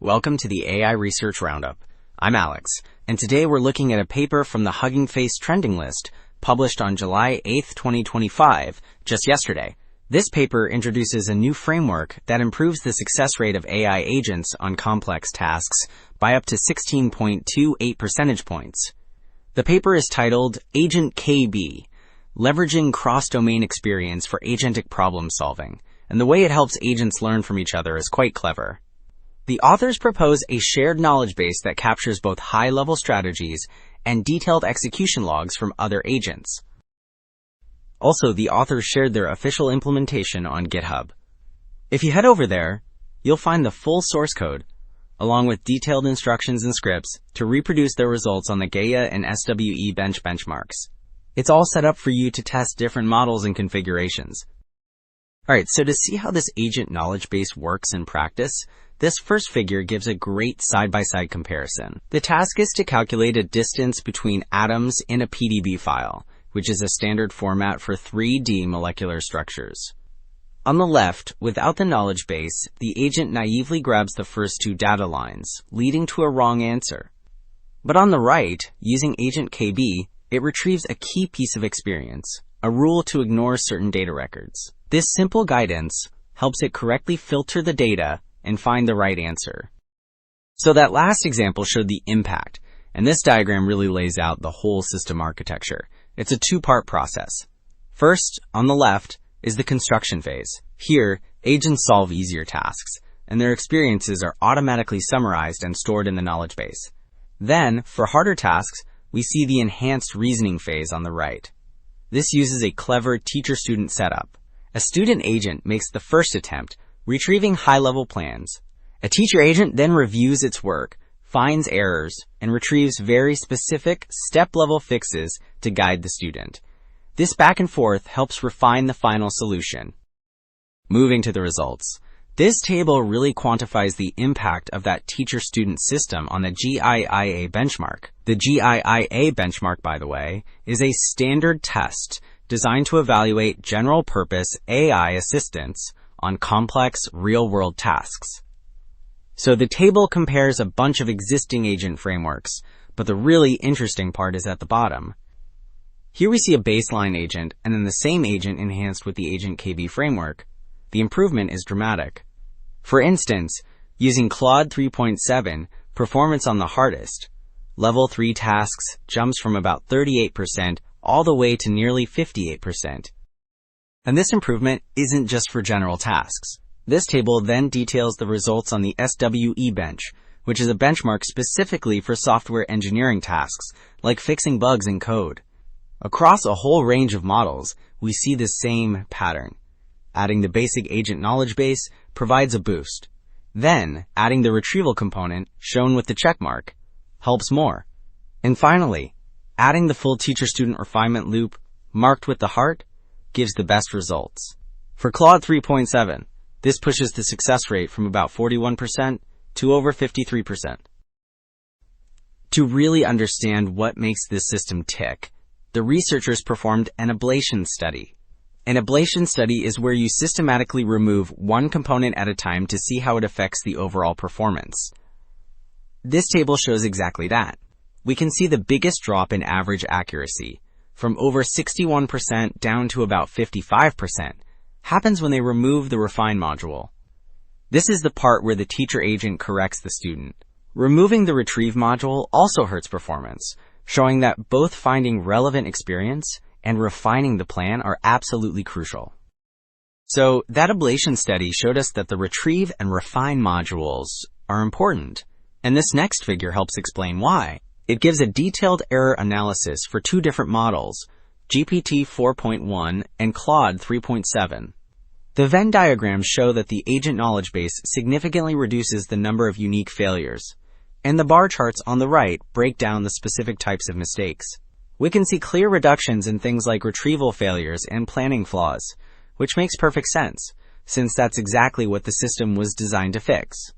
Welcome to the AI Research Roundup. I'm Alex, and today we're looking at a paper from the Hugging Face trending list published on July 8, 2025, just yesterday. This paper introduces a new framework that improves the success rate of AI agents on complex tasks by up to 16.28 percentage points. The paper is titled Agent KB, Leveraging Cross-Domain Experience for Agentic Problem Solving, and the way it helps agents learn from each other is quite clever. The authors propose a shared knowledge base that captures both high-level strategies and detailed execution logs from other agents. Also, the authors shared their official implementation on GitHub. If you head over there, you'll find the full source code, along with detailed instructions and scripts to reproduce their results on the Gaia and SWE benchmarks. It's all set up for you to test different models and configurations. Alright, so to see how this agent knowledge base works in practice, this first figure gives a great side-by-side comparison. The task is to calculate a distance between atoms in a PDB file, which is a standard format for 3D molecular structures. On the left, without the knowledge base, the agent naively grabs the first two data lines, leading to a wrong answer. But on the right, using Agent KB, it retrieves a key piece of experience, a rule to ignore certain data records. This simple guidance helps it correctly filter the data and find the right answer. So that last example showed the impact, and this diagram really lays out the whole system architecture. It's a two-part process. First, on the left, is the construction phase. Here, agents solve easier tasks, and their experiences are automatically summarized and stored in the knowledge base. Then, for harder tasks, we see the enhanced reasoning phase on the right. This uses a clever teacher-student setup. A student agent makes the first attempt, retrieving high-level plans. A teacher agent then reviews its work, finds errors, and retrieves very specific step-level fixes to guide the student. This back and forth helps refine the final solution. Moving to the results. This table really quantifies the impact of that teacher-student system on the GIIA benchmark. The GIIA benchmark, by the way, is a standard test designed to evaluate general-purpose AI assistance on complex real-world tasks. So the table compares a bunch of existing agent frameworks, but the really interesting part is at the bottom. Here we see a baseline agent and then the same agent enhanced with the Agent KB framework. The improvement is dramatic. For instance, using Claude 3.7, performance on the hardest, level 3 tasks jumps from about 38% all the way to nearly 58%. And this improvement isn't just for general tasks. This table then details the results on the SWE bench, which is a benchmark specifically for software engineering tasks, like fixing bugs in code. Across a whole range of models, we see the same pattern. Adding the basic agent knowledge base provides a boost. Then, adding the retrieval component, shown with the checkmark, helps more. And finally, adding the full teacher-student refinement loop, marked with the heart, gives the best results. For Claude 3.7, this pushes the success rate from about 41% to over 53%. To really understand what makes this system tick, the researchers performed an ablation study. An ablation study is where you systematically remove one component at a time to see how it affects the overall performance. This table shows exactly that. We can see the biggest drop in average accuracy, from over 61% down to about 55%, happens when they remove the refine module. This is the part where the teacher agent corrects the student. Removing the retrieve module also hurts performance, showing that both finding relevant experience and refining the plan are absolutely crucial. So that ablation study showed us that the retrieve and refine modules are important, and this next figure helps explain why. It gives a detailed error analysis for two different models, GPT 4.1 and Claude 3.7. The Venn diagrams show that the agent knowledge base significantly reduces the number of unique failures, and the bar charts on the right break down the specific types of mistakes. We can see clear reductions in things like retrieval failures and planning flaws, which makes perfect sense, since that's exactly what the system was designed to fix.